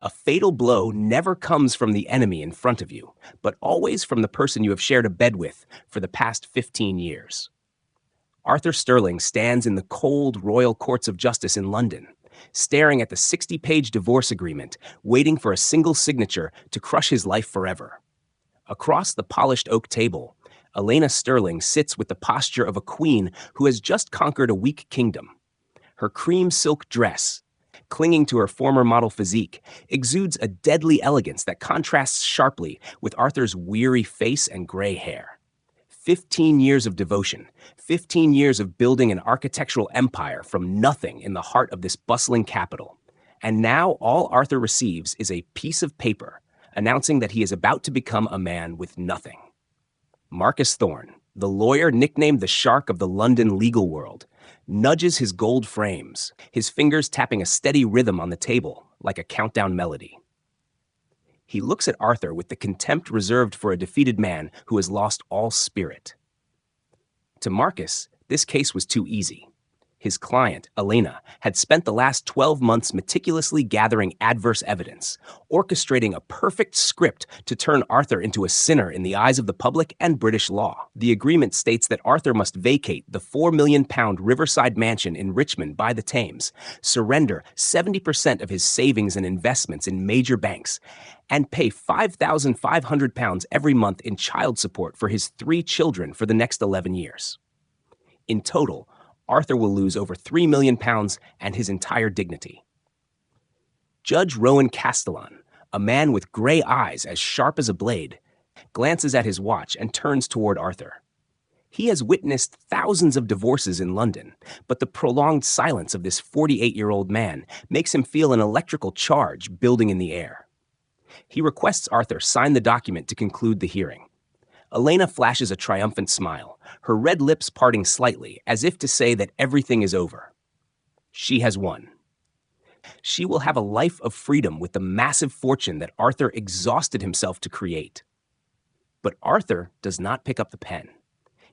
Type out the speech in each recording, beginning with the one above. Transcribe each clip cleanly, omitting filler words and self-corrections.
A fatal blow never comes from the enemy in front of you, but always from the person you have shared a bed with for the past 15 years. Arthur Sterling stands in the cold royal courts of justice in London, staring at the 60-page divorce agreement, waiting for a single signature to crush his life forever. Across the polished oak table, Elena Sterling sits with the posture of a queen who has just conquered a weak kingdom. Her cream silk dress, clinging to her former model physique, exudes a deadly elegance that contrasts sharply with Arthur's weary face and gray hair. 15 years of devotion, 15 years of building an architectural empire from nothing in the heart of this bustling capital. And now all Arthur receives is a piece of paper announcing that he is about to become a man with nothing. Marcus Thorne, the lawyer nicknamed the Shark of the London legal world, nudges his gold frames, his fingers tapping a steady rhythm on the table like a countdown melody. He looks at Arthur with the contempt reserved for a defeated man who has lost all spirit. To Marcus, this case was too easy. His client, Elena, had spent the last 12 months meticulously gathering adverse evidence, orchestrating a perfect script to turn Arthur into a sinner in the eyes of the public and British law. The agreement states that Arthur must vacate the £4 million Riverside mansion in Richmond by the Thames, surrender 70% of his savings and investments in major banks, and pay £5,500 every month in child support for his 3 children for the next 11 years. In total, Arthur will lose over £3 million and his entire dignity. Judge Rowan Castellan, a man with gray eyes as sharp as a blade, glances at his watch and turns toward Arthur. He has witnessed thousands of divorces in London, but the prolonged silence of this 48-year-old man makes him feel an electrical charge building in the air. He requests Arthur sign the document to conclude the hearing. Elena flashes a triumphant smile, her red lips parting slightly, as if to say that everything is over. She has won. She will have a life of freedom with the massive fortune that Arthur exhausted himself to create. But Arthur does not pick up the pen.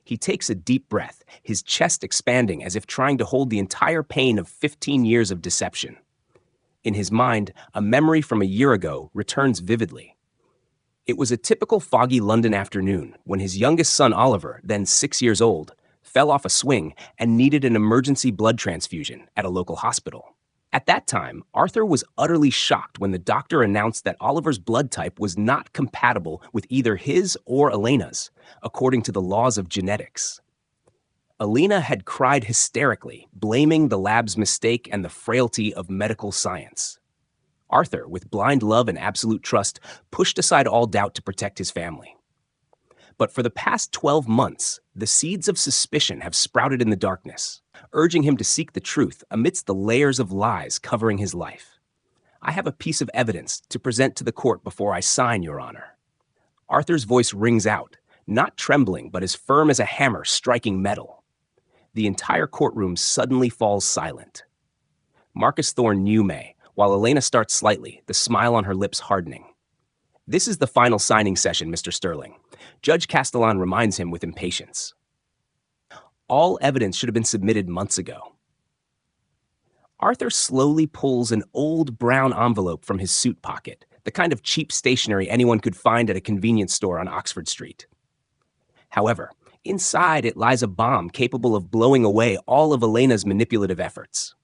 He takes a deep breath, his chest expanding as if trying to hold the entire pain of 15 years of deception. In his mind, a memory from a year ago returns vividly. It was a typical foggy London afternoon when his youngest son Oliver, then 6 years old, fell off a swing and needed an emergency blood transfusion at a local hospital. At that time, Arthur was utterly shocked when the doctor announced that Oliver's blood type was not compatible with either his or Elena's, according to the laws of genetics. Elena had cried hysterically, blaming the lab's mistake and the frailty of medical science. Arthur, with blind love and absolute trust, pushed aside all doubt to protect his family. But for the past 12 months, the seeds of suspicion have sprouted in the darkness, urging him to seek the truth amidst the layers of lies covering his life. I have a piece of evidence to present to the court before I sign, Your Honor. Arthur's voice rings out, not trembling, but as firm as a hammer striking metal. The entire courtroom suddenly falls silent. Marcus Thorne knew May, while Elena starts slightly, the smile on her lips hardening. This is the final signing session, Mr. Sterling. Judge Castellan reminds him with impatience. All evidence should have been submitted months ago. Arthur slowly pulls an old brown envelope from his suit pocket, the kind of cheap stationery anyone could find at a convenience store on Oxford Street. However, inside it lies a bomb capable of blowing away all of Elena's manipulative efforts.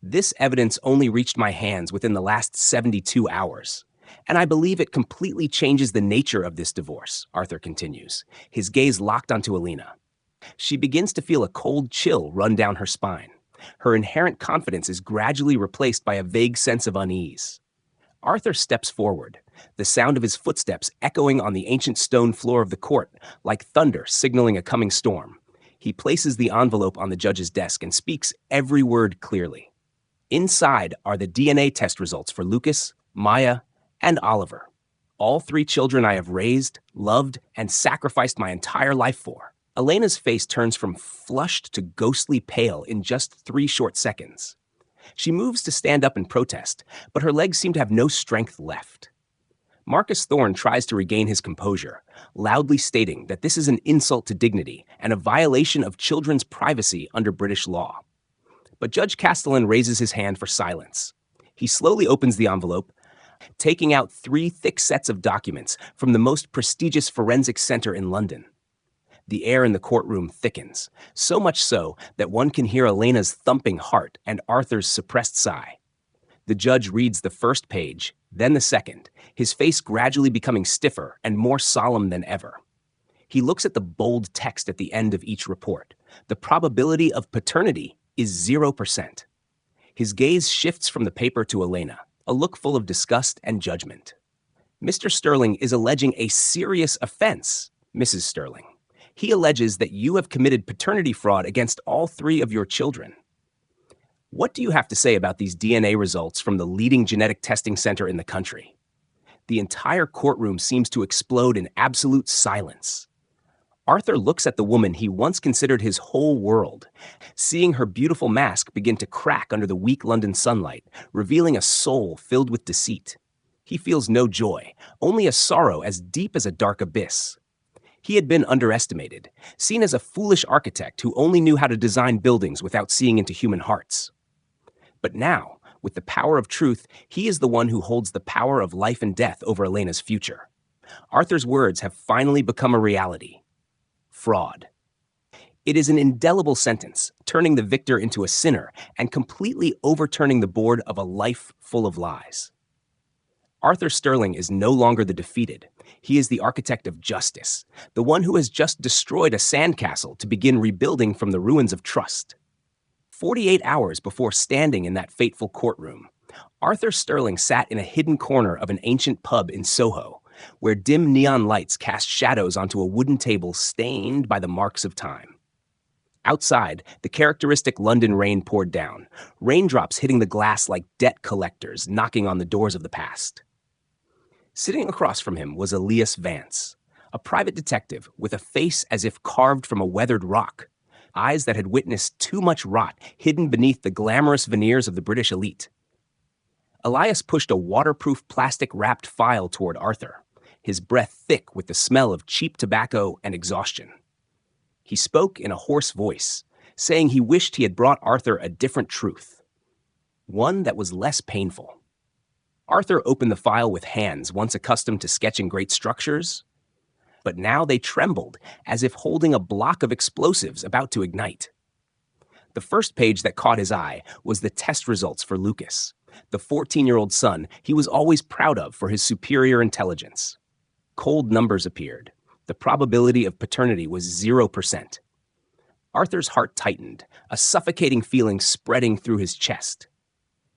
This evidence only reached my hands within the last 72 hours, and I believe it completely changes the nature of this divorce, Arthur continues, his gaze locked onto Elena. She begins to feel a cold chill run down her spine. Her inherent confidence is gradually replaced by a vague sense of unease. Arthur steps forward, the sound of his footsteps echoing on the ancient stone floor of the court like thunder signaling a coming storm. He places the envelope on the judge's desk and speaks every word clearly. Inside are the DNA test results for Lucas, Maya, and Oliver, all 3 children I have raised, loved, and sacrificed my entire life for. Elena's face turns from flushed to ghostly pale in just 3 short seconds. She moves to stand up in protest, but her legs seem to have no strength left. Marcus Thorne tries to regain his composure, loudly stating that this is an insult to dignity and a violation of children's privacy under British law. But Judge Castellan raises his hand for silence. He slowly opens the envelope, taking out 3 thick sets of documents from the most prestigious forensic center in London. The air in the courtroom thickens, so much so that one can hear Elena's thumping heart and Arthur's suppressed sigh. The judge reads the first page, then the second, his face gradually becoming stiffer and more solemn than ever. He looks at the bold text at the end of each report. The probability of paternity is 0%. His gaze shifts from the paper to Elena, a look full of disgust and judgment. Mr. Sterling is alleging a serious offense, Mrs. Sterling. He alleges that you have committed paternity fraud against all 3 of your children. What do you have to say about these DNA results from the leading genetic testing center in the country? The entire courtroom seems to explode in absolute silence. Arthur looks at the woman he once considered his whole world, seeing her beautiful mask begin to crack under the weak London sunlight, revealing a soul filled with deceit. He feels no joy, only a sorrow as deep as a dark abyss. He had been underestimated, seen as a foolish architect who only knew how to design buildings without seeing into human hearts. But now, with the power of truth, he is the one who holds the power of life and death over Elena's future. Arthur's words have finally become a reality. Fraud. It is an indelible sentence, turning the victor into a sinner and completely overturning the board of a life full of lies. Arthur Sterling is no longer the defeated. He is the architect of justice, the one who has just destroyed a sandcastle to begin rebuilding from the ruins of trust. 48 hours before standing in that fateful courtroom, Arthur Sterling sat in a hidden corner of an ancient pub in Soho, where dim neon lights cast shadows onto a wooden table stained by the marks of time. Outside, the characteristic London rain poured down, raindrops hitting the glass like debt collectors knocking on the doors of the past. Sitting across from him was Elias Vance, a private detective with a face as if carved from a weathered rock, eyes that had witnessed too much rot hidden beneath the glamorous veneers of the British elite. Elias pushed a waterproof plastic-wrapped file toward Arthur, his breath thick with the smell of cheap tobacco and exhaustion. He spoke in a hoarse voice, saying he wished he had brought Arthur a different truth, one that was less painful. Arthur opened the file with hands once accustomed to sketching great structures, but now they trembled as if holding a block of explosives about to ignite. The first page that caught his eye was the test results for Lucas, the 14-year-old son he was always proud of for his superior intelligence. Cold numbers appeared. The probability of paternity was 0%. Arthur's heart tightened, a suffocating feeling spreading through his chest.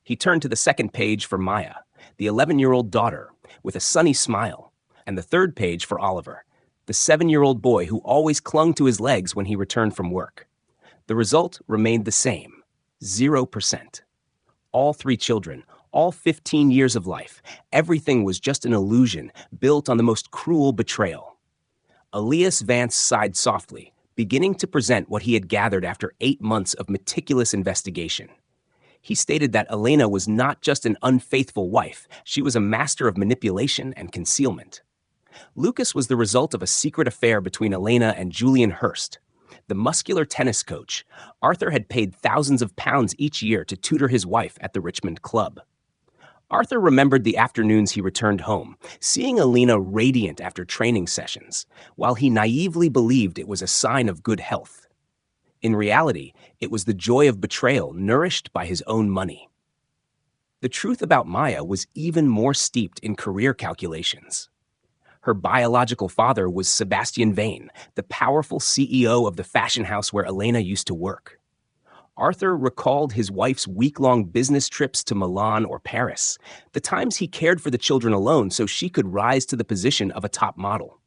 He turned to the second page for Maya, the 11-year-old daughter, with a sunny smile, and the third page for Oliver, the 7-year-old boy who always clung to his legs when he returned from work. The result remained the same, 0%. All 3 children, all 15 years of life, everything was just an illusion built on the most cruel betrayal. Elias Vance sighed softly, beginning to present what he had gathered after 8 months of meticulous investigation. He stated that Elena was not just an unfaithful wife, she was a master of manipulation and concealment. Lucas was the result of a secret affair between Elena and Julian Hurst. The muscular tennis coach, Arthur had paid thousands of pounds each year to tutor his wife at the Richmond Club. Arthur remembered the afternoons he returned home, seeing Elena radiant after training sessions, while he naively believed it was a sign of good health. In reality, it was the joy of betrayal nourished by his own money. The truth about Maya was even more steeped in career calculations. Her biological father was Sebastian Vane, the powerful CEO of the fashion house where Elena used to work. Arthur recalled his wife's week-long business trips to Milan or Paris, the times he cared for the children alone so she could rise to the position of a top model.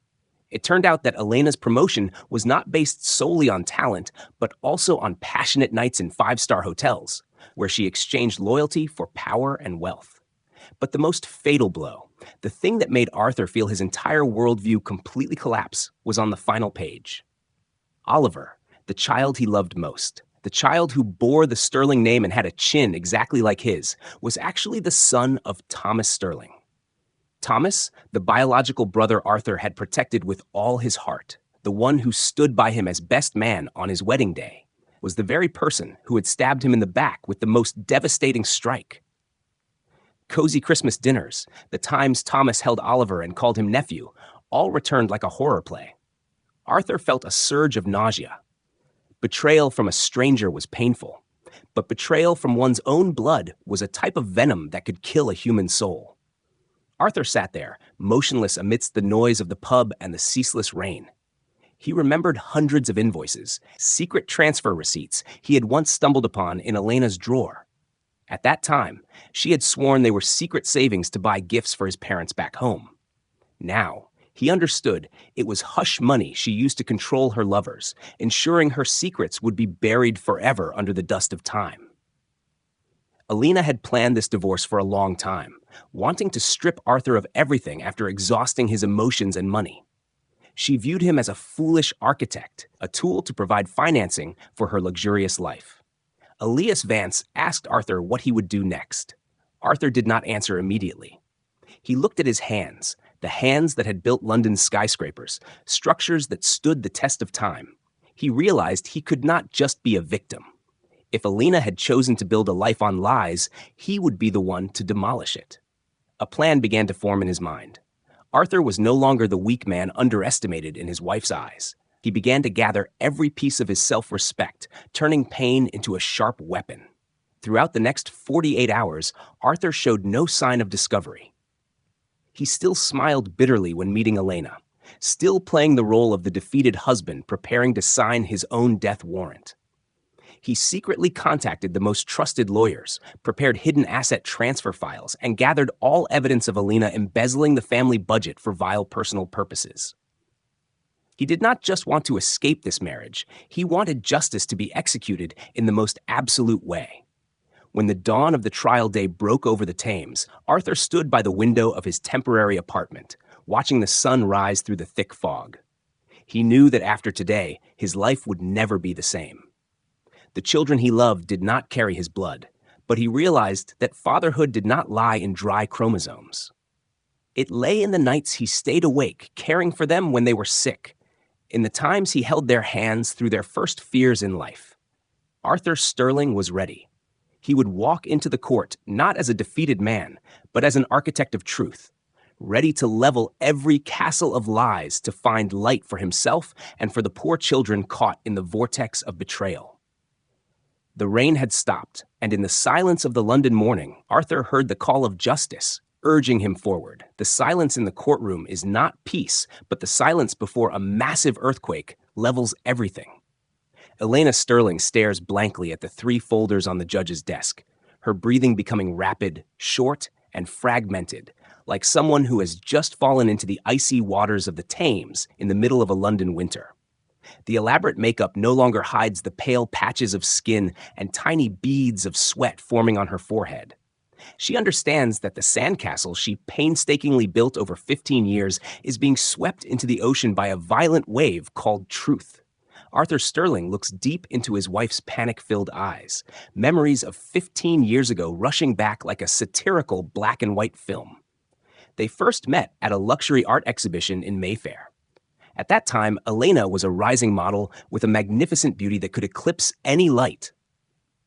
It turned out that Elena's promotion was not based solely on talent, but also on passionate nights in 5-star hotels, where she exchanged loyalty for power and wealth. But the most fatal blow, the thing that made Arthur feel his entire worldview completely collapse, was on the final page. Oliver, the child he loved most, the child who bore the Sterling name and had a chin exactly like his, was actually the son of Thomas Sterling. Thomas, the biological brother Arthur had protected with all his heart, the one who stood by him as best man on his wedding day, was the very person who had stabbed him in the back with the most devastating strike. cozy Christmas dinners, the times Thomas held Oliver and called him nephew, all returned like a horror play. Arthur felt a surge of nausea. Betrayal from a stranger was painful, but betrayal from one's own blood was a type of venom that could kill a human soul. Arthur sat there, motionless amidst the noise of the pub and the ceaseless rain. He remembered hundreds of invoices, secret transfer receipts he had once stumbled upon in Elena's drawer. At that time, she had sworn they were secret savings to buy gifts for his parents back home. Now, he understood it was hush money she used to control her lovers, ensuring her secrets would be buried forever under the dust of time. Elena had planned this divorce for a long time, wanting to strip Arthur of everything after exhausting his emotions and money. She viewed him as a foolish architect, a tool to provide financing for her luxurious life. Elias Vance asked Arthur what he would do next. Arthur did not answer immediately. He looked at his hands, the hands that had built London's skyscrapers, structures that stood the test of time. He realized he could not just be a victim. If Elena had chosen to build a life on lies, he would be the one to demolish it. A plan began to form in his mind. Arthur was no longer the weak man underestimated in his wife's eyes. He began to gather every piece of his self-respect, turning pain into a sharp weapon. Throughout the next 48 hours, Arthur showed no sign of discovery. He still smiled bitterly when meeting Elena, still playing the role of the defeated husband preparing to sign his own death warrant. He secretly contacted the most trusted lawyers, prepared hidden asset transfer files, and gathered all evidence of Elena embezzling the family budget for vile personal purposes. He did not just want to escape this marriage, he wanted justice to be executed in the most absolute way. When the dawn of the trial day broke over the Thames, Arthur stood by the window of his temporary apartment, watching the sun rise through the thick fog. He knew that after today, his life would never be the same. The children he loved did not carry his blood, but he realized that fatherhood did not lie in dry chromosomes. It lay in the nights he stayed awake, caring for them when they were sick, in the times he held their hands through their first fears in life. Arthur Sterling was ready. He would walk into the court not as a defeated man, but as an architect of truth, ready to level every castle of lies to find light for himself and for the poor children caught in the vortex of betrayal. The rain had stopped, and in the silence of the London morning, Arthur heard the call of justice, urging him forward. The silence in the courtroom is not peace, but the silence before a massive earthquake levels everything. Elena Sterling stares blankly at the 3 folders on the judge's desk, her breathing becoming rapid, short, and fragmented, like someone who has just fallen into the icy waters of the Thames in the middle of a London winter. The elaborate makeup no longer hides the pale patches of skin and tiny beads of sweat forming on her forehead. She understands that the sandcastle she painstakingly built over 15 years is being swept into the ocean by a violent wave called truth. Arthur Sterling looks deep into his wife's panic-filled eyes, memories of 15 years ago rushing back like a satirical black and white film. They first met at a luxury art exhibition in Mayfair. At that time, Elena was a rising model with a magnificent beauty that could eclipse any light,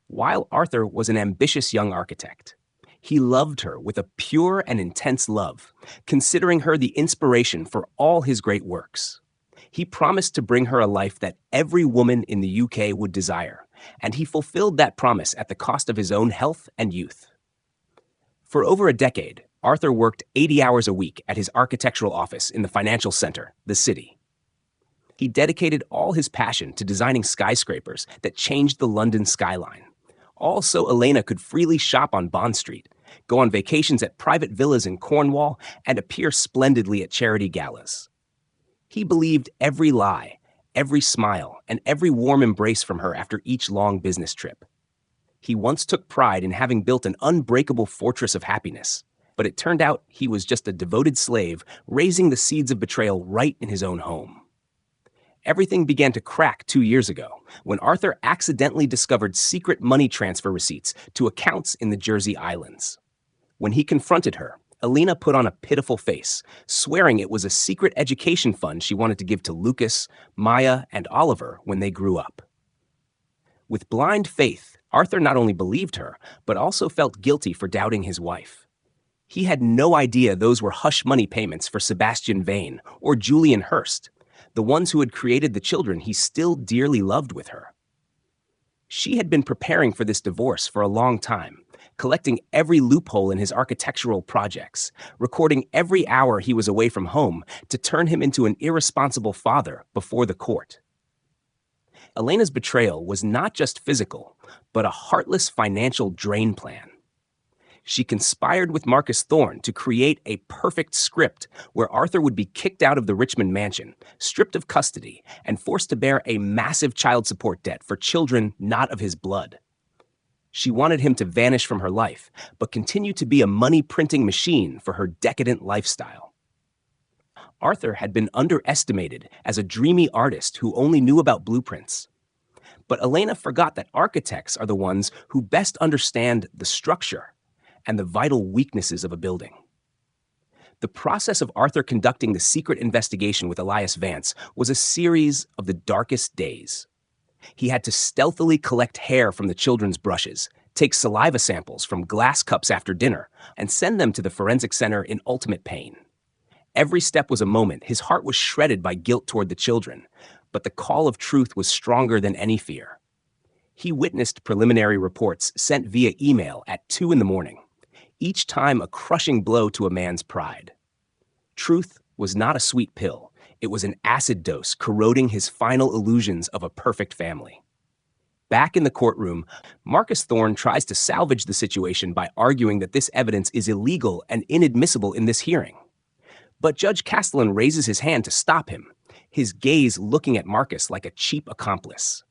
while Arthur was an ambitious young architect. He loved her with a pure and intense love, considering her the inspiration for all his great works. He promised to bring her a life that every woman in the UK would desire, and he fulfilled that promise at the cost of his own health and youth. For over a decade, Arthur worked 80 hours a week at his architectural office in the financial center, the City. He dedicated all his passion to designing skyscrapers that changed the London skyline, all so Elena could freely shop on Bond Street, go on vacations at private villas in Cornwall, and appear splendidly at charity galas. He believed every lie, every smile, and every warm embrace from her after each long business trip. He once took pride in having built an unbreakable fortress of happiness, but it turned out he was just a devoted slave raising the seeds of betrayal right in his own home. Everything began to crack 2 years ago when Arthur accidentally discovered secret money transfer receipts to accounts in the Jersey Islands. When he confronted her, Elena put on a pitiful face, swearing it was a secret education fund she wanted to give to Lucas, Maya, and Oliver when they grew up. With blind faith, Arthur not only believed her, but also felt guilty for doubting his wife. He had no idea those were hush money payments for Sebastian Vane or Julian Hurst, the ones who had created the children he still dearly loved with her. She had been preparing for this divorce for a long time, collecting every loophole in his architectural projects, recording every hour he was away from home to turn him into an irresponsible father before the court. Elena's betrayal was not just physical, but a heartless financial drain plan. She conspired with Marcus Thorne to create a perfect script where Arthur would be kicked out of the Richmond mansion, stripped of custody, and forced to bear a massive child support debt for children not of his blood. She wanted him to vanish from her life, but continue to be a money-printing machine for her decadent lifestyle. Arthur had been underestimated as a dreamy artist who only knew about blueprints. But Elena forgot that architects are the ones who best understand the structure and the vital weaknesses of a building. The process of Arthur conducting the secret investigation with Elias Vance was a series of the darkest days. He had to stealthily collect hair from the children's brushes, take saliva samples from glass cups after dinner, and send them to the forensic center in ultimate pain. Every step was a moment. His heart was shredded by guilt toward the children, but the call of truth was stronger than any fear. He witnessed preliminary reports sent via email at 2 a.m, each time a crushing blow to a man's pride. Truth was not a sweet pill. It was an acid dose corroding his final illusions of a perfect family. Back in the courtroom, Marcus Thorne tries to salvage the situation by arguing that this evidence is illegal and inadmissible in this hearing. But Judge Castellan raises his hand to stop him, his gaze looking at Marcus like a cheap accomplice.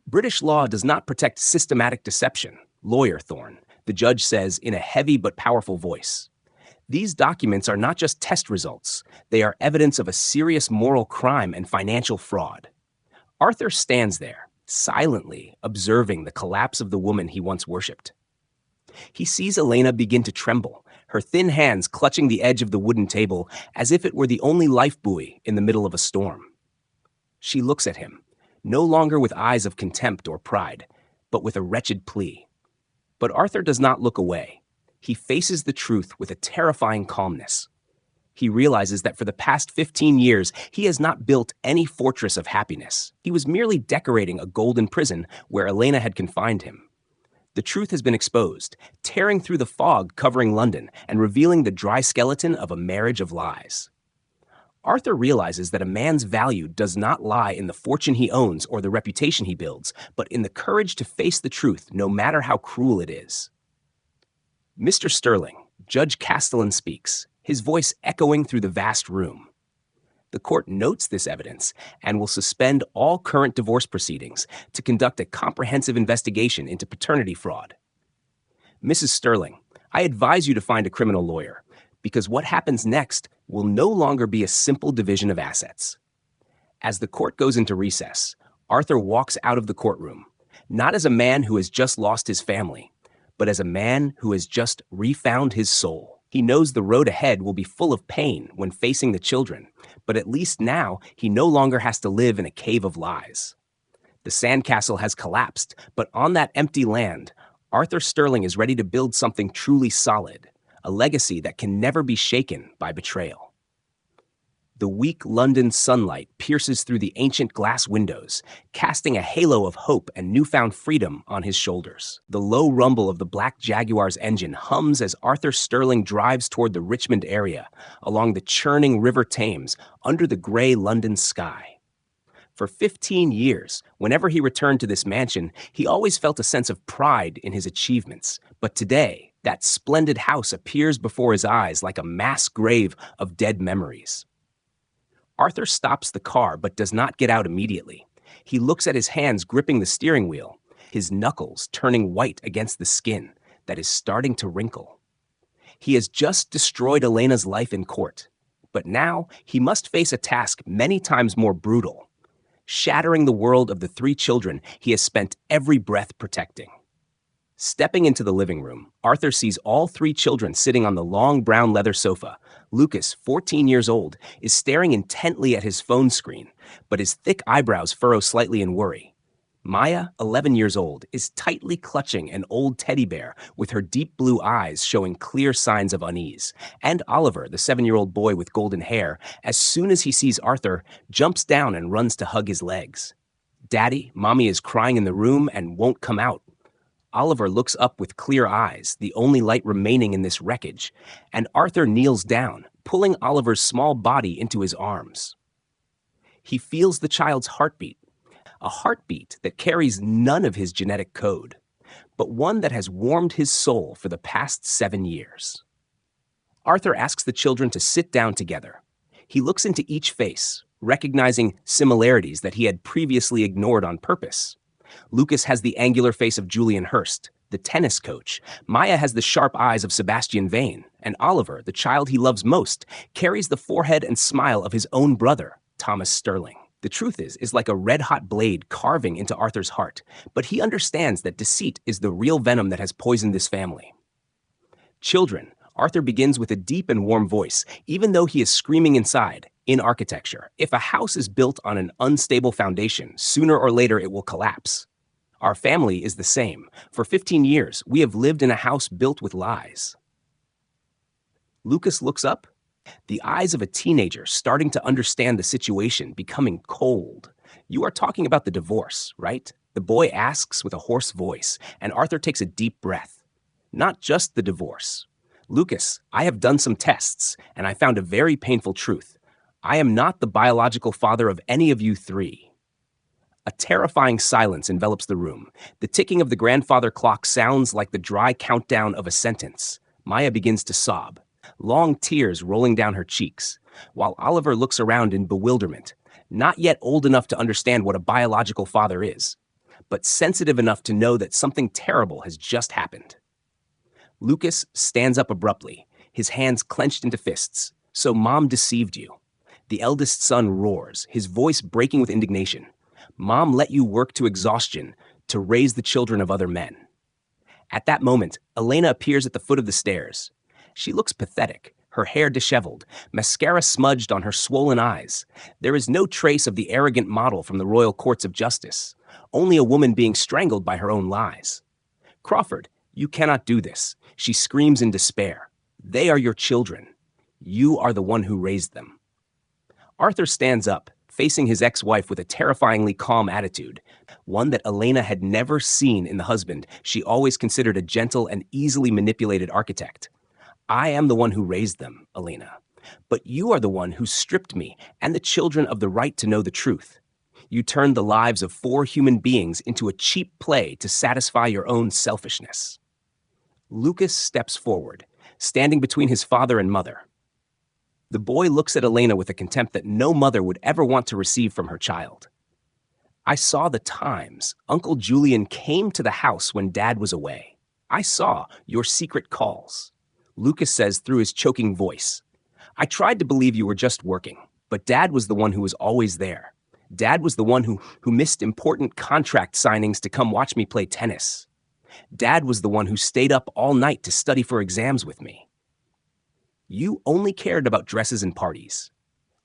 British law does not protect systematic deception, Lawyer Thorne, the judge says in a heavy but powerful voice. These documents are not just test results. They are evidence of a serious moral crime and financial fraud. Arthur stands there, silently observing the collapse of the woman he once worshipped. He sees Elena begin to tremble, her thin hands clutching the edge of the wooden table as if it were the only life buoy in the middle of a storm. She looks at him, no longer with eyes of contempt or pride, but with a wretched plea. But Arthur does not look away. He faces the truth with a terrifying calmness. He realizes that for the past 15 years, he has not built any fortress of happiness. He was merely decorating a golden prison where Elena had confined him. The truth has been exposed, tearing through the fog covering London and revealing the dry skeleton of a marriage of lies. Arthur realizes that a man's value does not lie in the fortune he owns or the reputation he builds, but in the courage to face the truth, no matter how cruel it is. Mr. Sterling, Judge Castellan speaks, his voice echoing through the vast room. The court notes this evidence and will suspend all current divorce proceedings to conduct a comprehensive investigation into paternity fraud. Mrs. Sterling, I advise you to find a criminal lawyer, because what happens next will no longer be a simple division of assets. As the court goes into recess, Arthur walks out of the courtroom, not as a man who has just lost his family, but as a man who has just refound his soul. He knows the road ahead will be full of pain when facing the children, but at least now he no longer has to live in a cave of lies. The sandcastle has collapsed, but on that empty land, Arthur Sterling is ready to build something truly solid, a legacy that can never be shaken by betrayal. The weak London sunlight pierces through the ancient glass windows, casting a halo of hope and newfound freedom on his shoulders. The low rumble of the Black Jaguar's engine hums as Arthur Sterling drives toward the Richmond area, along the churning River Thames, under the gray London sky. For 15 years, whenever he returned to this mansion, he always felt a sense of pride in his achievements. But today, that splendid house appears before his eyes like a mass grave of dead memories. Arthur stops the car but does not get out immediately. He looks at his hands gripping the steering wheel, his knuckles turning white against the skin that is starting to wrinkle. He has just destroyed Elena's life in court, but now he must face a task many times more brutal, shattering the world of the 3 children he has spent every breath protecting. Stepping into the living room, Arthur sees all 3 children sitting on the long brown leather sofa. Lucas, 14 years old, is staring intently at his phone screen, but his thick eyebrows furrow slightly in worry. Maya, 11 years old, is tightly clutching an old teddy bear with her deep blue eyes showing clear signs of unease. And Oliver, the 7-year-old boy with golden hair, as soon as he sees Arthur, jumps down and runs to hug his legs. Daddy, Mommy is crying in the room and won't come out. Oliver looks up with clear eyes, the only light remaining in this wreckage, and Arthur kneels down, pulling Oliver's small body into his arms. He feels the child's heartbeat, a heartbeat that carries none of his genetic code, but one that has warmed his soul for the past 7 years. Arthur asks the children to sit down together. He looks into each face, recognizing similarities that he had previously ignored on purpose. Lucas has the angular face of Julian Hurst, the tennis coach. Maya has the sharp eyes of Sebastian Vane. And Oliver, the child he loves most, carries the forehead and smile of his own brother, Thomas Sterling. The truth is like a red-hot blade carving into Arthur's heart, but he understands that deceit is the real venom that has poisoned this family. Children, Arthur begins with a deep and warm voice, even though he is screaming inside. In architecture, if a house is built on an unstable foundation, sooner or later it will collapse. Our family is the same. For 15 years, we have lived in a house built with lies. Lucas looks up, the eyes of a teenager starting to understand the situation, becoming cold. You are talking about the divorce, right? The boy asks with a hoarse voice, and Arthur takes a deep breath. Not just the divorce. Lucas, I have done some tests, and I found a very painful truth. I am not the biological father of any of you three. A terrifying silence envelops the room. The ticking of the grandfather clock sounds like the dry countdown of a sentence. Maya begins to sob, long tears rolling down her cheeks, while Oliver looks around in bewilderment, not yet old enough to understand what a biological father is, but sensitive enough to know that something terrible has just happened. Lucas stands up abruptly, his hands clenched into fists. So Mom deceived you. The eldest son roars, his voice breaking with indignation. Mom let you work to exhaustion to raise the children of other men. At that moment, Elena appears at the foot of the stairs. She looks pathetic, her hair disheveled, mascara smudged on her swollen eyes. There is no trace of the arrogant model from the royal courts of justice, only a woman being strangled by her own lies. Crawford, you cannot do this, she screams in despair. They are your children. You are the one who raised them. Arthur stands up, facing his ex-wife with a terrifyingly calm attitude, one that Elena had never seen in the husband she always considered a gentle and easily manipulated architect. I am the one who raised them, Elena, but you are the one who stripped me and the children of the right to know the truth. You turned the lives of 4 human beings into a cheap play to satisfy your own selfishness. Lucas steps forward, standing between his father and mother. The boy looks at Elena with a contempt that no mother would ever want to receive from her child. I saw the times Uncle Julian came to the house when Dad was away. I saw your secret calls. Lucas says through his choking voice. I tried to believe you were just working, but Dad was the one who was always there. Dad was the one who missed important contract signings to come watch me play tennis. Dad was the one who stayed up all night to study for exams with me. You only cared about dresses and parties.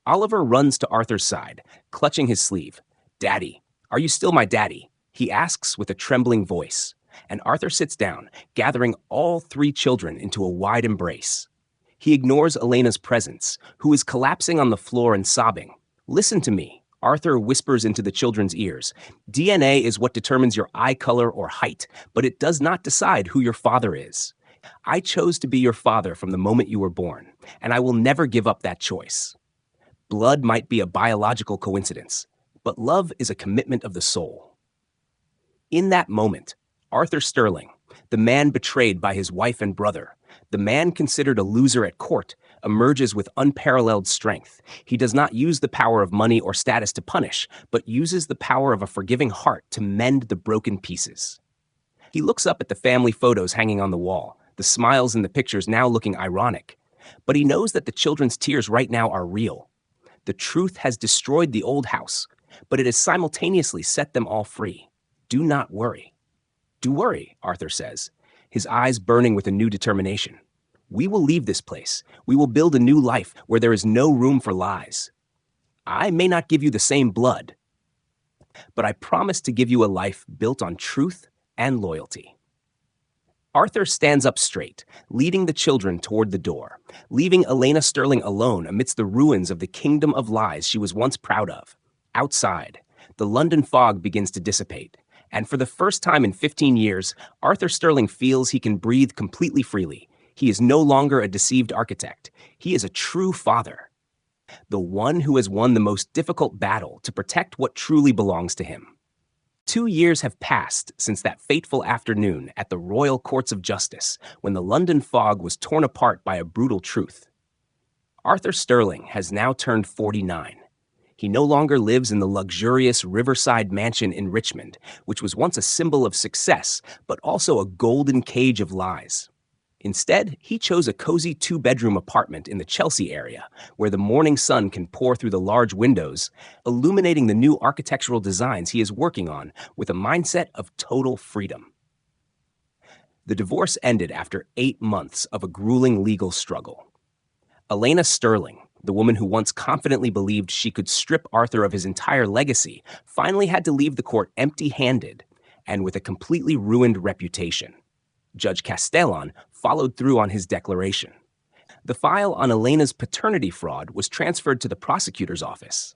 Oliver runs to Arthur's side, clutching his sleeve. Daddy, are you still my daddy? He asks with a trembling voice. And Arthur sits down, gathering all 3 children into a wide embrace. He ignores Elena's presence, who is collapsing on the floor and sobbing. Listen to me, Arthur whispers into the children's ears. DNA is what determines your eye color or height, but it does not decide who your father is. I chose to be your father from the moment you were born, and I will never give up that choice. Blood might be a biological coincidence, but love is a commitment of the soul. In that moment, Arthur Sterling, the man betrayed by his wife and brother, the man considered a loser at court, emerges with unparalleled strength. He does not use the power of money or status to punish, but uses the power of a forgiving heart to mend the broken pieces. He looks up at the family photos hanging on the wall, the smiles in the pictures now looking ironic. But he knows that the children's tears right now are real. The truth has destroyed the old house, but it has simultaneously set them all free. Do not worry. Do worry, Arthur says, his eyes burning with a new determination. We will leave this place. We will build a new life where there is no room for lies. I may not give you the same blood. but I promise to give you a life built on truth and loyalty." Arthur stands up straight, leading the children toward the door, leaving Elena Sterling alone amidst the ruins of the kingdom of lies she was once proud of. Outside, the London fog begins to dissipate, and for the first time in 15 years, Arthur Sterling feels he can breathe completely freely. He is no longer a deceived architect. He is a true father, the one who has won the most difficult battle to protect what truly belongs to him. 2 years have passed since that fateful afternoon at the Royal Courts of Justice, when the London fog was torn apart by a brutal truth. Arthur Sterling has now turned 49. He no longer lives in the luxurious riverside mansion in Richmond, which was once a symbol of success, but also a golden cage of lies. Instead, he chose a cozy 2-bedroom apartment in the Chelsea area, where the morning sun can pour through the large windows, illuminating the new architectural designs he is working on with a mindset of total freedom. The divorce ended after 8 months of a grueling legal struggle. Elena Sterling, the woman who once confidently believed she could strip Arthur of his entire legacy, finally had to leave the court empty-handed and with a completely ruined reputation. Judge Castellan followed through on his declaration. The file on Elena's paternity fraud was transferred to the prosecutor's office.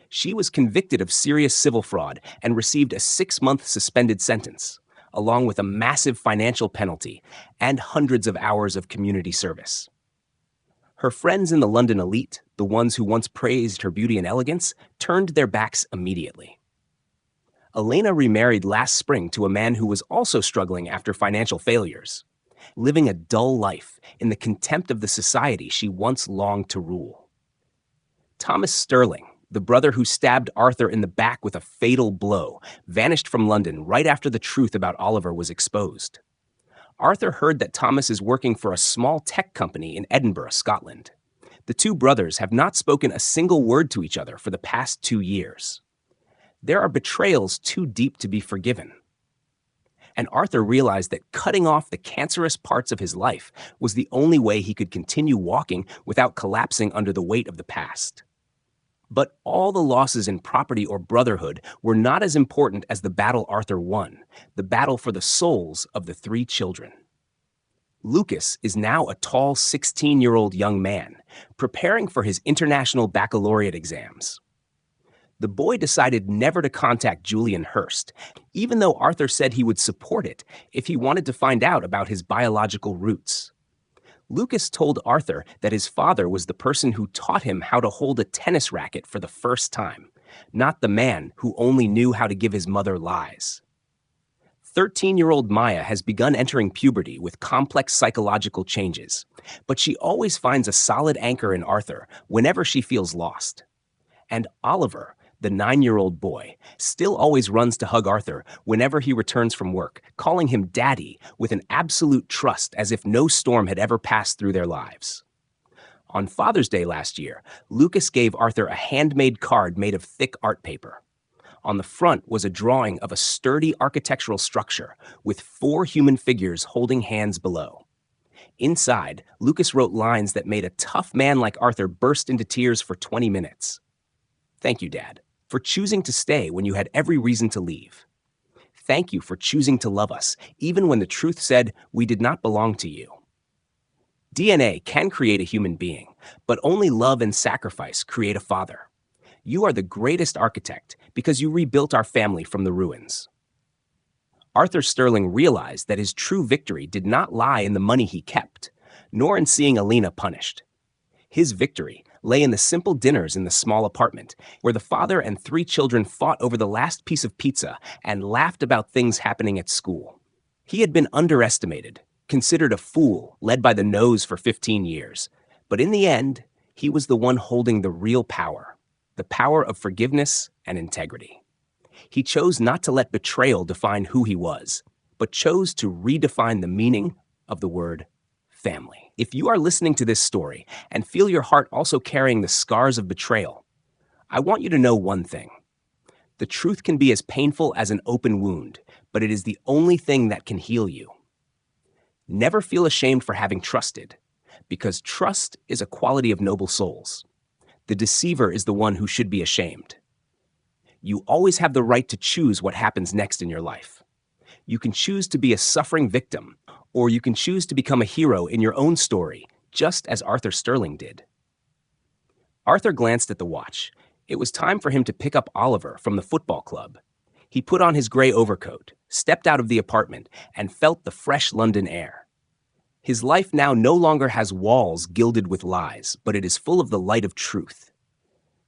She was convicted of serious civil fraud and received a 6-month suspended sentence, along with a massive financial penalty and hundreds of hours of community service. Her friends in the London elite, the ones who once praised her beauty and elegance, turned their backs immediately. Elena remarried last spring to a man who was also struggling after financial failures, living a dull life in the contempt of the society she once longed to rule. Thomas Sterling, the brother who stabbed Arthur in the back with a fatal blow, vanished from London right after the truth about Oliver was exposed. Arthur heard that Thomas is working for a small tech company in Edinburgh, Scotland. The two brothers have not spoken a single word to each other for the past 2 years. There are betrayals too deep to be forgiven. And Arthur realized that cutting off the cancerous parts of his life was the only way he could continue walking without collapsing under the weight of the past. But all the losses in property or brotherhood were not as important as the battle Arthur won, the battle for the souls of the 3 children. Lucas is now a tall 16-year-old young man, preparing for his international baccalaureate exams. The boy decided never to contact Julian Hurst, even though Arthur said he would support it if he wanted to find out about his biological roots. Lucas told Arthur that his father was the person who taught him how to hold a tennis racket for the first time, not the man who only knew how to give his mother lies. 13-year-old Maya has begun entering puberty with complex psychological changes, but she always finds a solid anchor in Arthur whenever she feels lost. And Oliver, the 9-year-old boy, still always runs to hug Arthur whenever he returns from work, calling him Daddy with an absolute trust as if no storm had ever passed through their lives. On Father's Day last year, Lucas gave Arthur a handmade card made of thick art paper. On the front was a drawing of a sturdy architectural structure with 4 human figures holding hands below. Inside, Lucas wrote lines that made a tough man like Arthur burst into tears for 20 minutes. "Thank you, Dad, for choosing to stay when you had every reason to leave. Thank you for choosing to love us, even when the truth said we did not belong to you." DNA can create a human being, but only love and sacrifice create a father. You are the greatest architect because you rebuilt our family from the ruins. Arthur Sterling realized that his true victory did not lie in the money he kept, nor in seeing Elena punished. His victory lay in the simple dinners in the small apartment, where the father and 3 children fought over the last piece of pizza and laughed about things happening at school. He had been underestimated, considered a fool, led by the nose for 15 years. But in the end, he was the one holding the real power, the power of forgiveness and integrity. He chose not to let betrayal define who he was, but chose to redefine the meaning of the word family. If you are listening to this story and feel your heart also carrying the scars of betrayal, I want you to know one thing. The truth can be as painful as an open wound, but it is the only thing that can heal you. Never feel ashamed for having trusted, because trust is a quality of noble souls. The deceiver is the one who should be ashamed. You always have the right to choose what happens next in your life. You can choose to be a suffering victim, or you can choose to become a hero in your own story, just as Arthur Sterling did. Arthur glanced at the watch. It was time for him to pick up Oliver from the football club. He put on his gray overcoat, stepped out of the apartment, and felt the fresh London air. His life now no longer has walls gilded with lies, but it is full of the light of truth.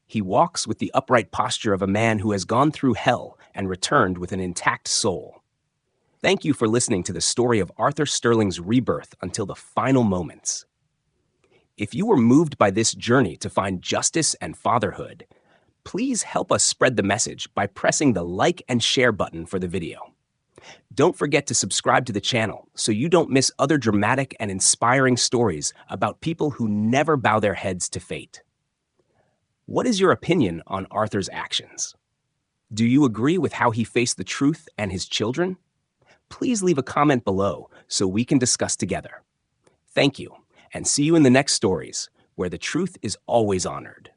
He walks with the upright posture of a man who has gone through hell and returned with an intact soul. Thank you for listening to the story of Arthur Sterling's rebirth until the final moments. If you were moved by this journey to find justice and fatherhood, please help us spread the message by pressing the like and share button for the video. Don't forget to subscribe to the channel so you don't miss other dramatic and inspiring stories about people who never bow their heads to fate. What is your opinion on Arthur's actions? Do you agree with how he faced the truth and his children? Please leave a comment below so we can discuss together. Thank you, and see you in the next stories, where the truth is always honored.